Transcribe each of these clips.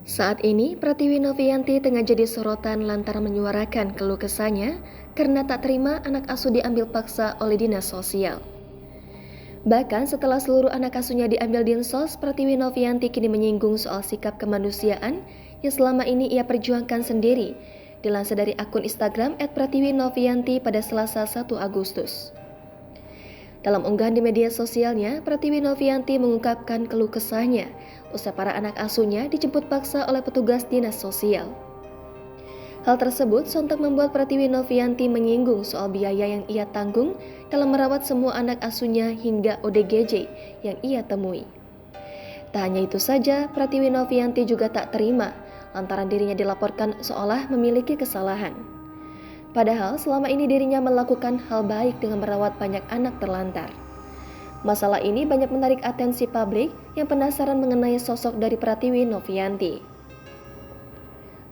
Saat ini, Pratiwi Novianti tengah jadi sorotan lantaran menyuarakan keluh kesahnya karena tak terima anak asuh diambil paksa oleh dinas sosial. Bahkan setelah seluruh anak asuhnya diambil Dinsos, Pratiwi Novianti kini menyinggung soal sikap kemanusiaan yang selama ini ia perjuangkan sendiri, dilansir dari akun Instagram @pratiwinovianti pada Selasa 1 Agustus. Dalam unggahan di media sosialnya, Pratiwi Novianti mengungkapkan keluh kesahnya usai para anak asuhnya dijemput paksa oleh petugas dinas sosial. Hal tersebut sontak membuat Pratiwi Novianti menyinggung soal biaya yang ia tanggung dalam merawat semua anak asuhnya hingga ODGJ yang ia temui. Tak hanya itu saja, Pratiwi Novianti juga tak terima lantaran dirinya dilaporkan seolah memiliki kesalahan. Padahal selama ini dirinya melakukan hal baik dengan merawat banyak anak terlantar. Masalah ini banyak menarik atensi publik yang penasaran mengenai sosok dari Pratiwi Novianti.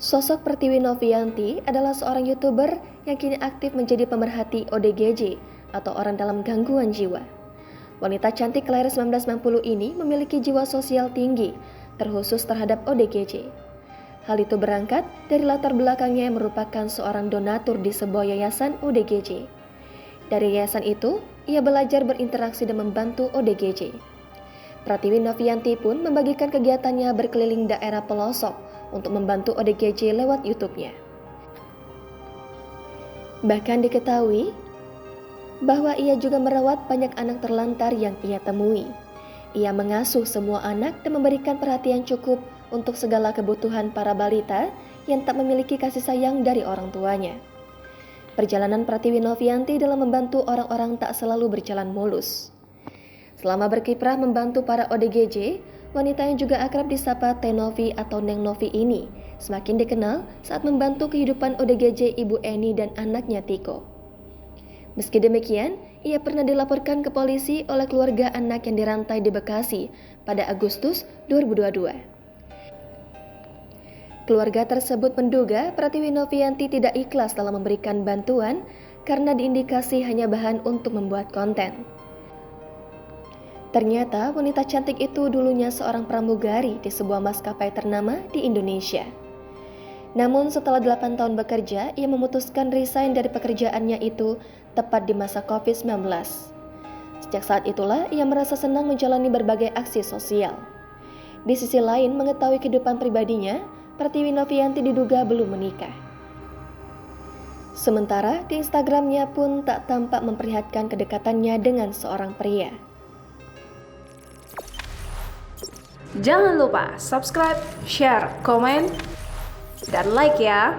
Sosok Pratiwi Novianti adalah seorang YouTuber yang kini aktif menjadi pemerhati ODGJ atau orang dalam gangguan jiwa. Wanita cantik kelahiran 1990 ini memiliki jiwa sosial tinggi, terkhusus terhadap ODGJ. Hal itu berangkat dari latar belakangnya yang merupakan seorang donatur di sebuah yayasan ODGJ. Dari yayasan itu, ia belajar berinteraksi dan membantu ODGJ. Pratiwi Novianti pun membagikan kegiatannya berkeliling daerah pelosok untuk membantu ODGJ lewat YouTube-nya. Bahkan diketahui bahwa ia juga merawat banyak anak terlantar yang ia temui. Ia mengasuh semua anak dan memberikan perhatian cukup untuk segala kebutuhan para balita yang tak memiliki kasih sayang dari orang tuanya. Perjalanan Pratiwi Novianti dalam membantu orang-orang tak selalu berjalan mulus. Selama berkiprah membantu para ODGJ, wanita yang juga akrab disapa Teh Novi atau Neng Novi ini semakin dikenal saat membantu kehidupan ODGJ Ibu Eni dan anaknya Tiko. Meski demikian, ia pernah dilaporkan ke polisi oleh keluarga anak yang dirantai di Bekasi pada Agustus 2022. Keluarga tersebut menduga Pratiwi Novianti tidak ikhlas dalam memberikan bantuan karena diindikasi hanya bahan untuk membuat konten. Ternyata wanita cantik itu dulunya seorang pramugari di sebuah maskapai ternama di Indonesia. Namun setelah 8 tahun bekerja, ia memutuskan resign dari pekerjaannya itu tepat di masa COVID-19. Sejak saat itulah ia merasa senang menjalani berbagai aksi sosial. Di sisi lain, mengetahui kehidupan pribadinya, Pratiwi Novianti diduga belum menikah. Sementara di Instagramnya pun tak tampak memperlihatkan kedekatannya dengan seorang pria. Jangan lupa subscribe, share, komen, dan like ya!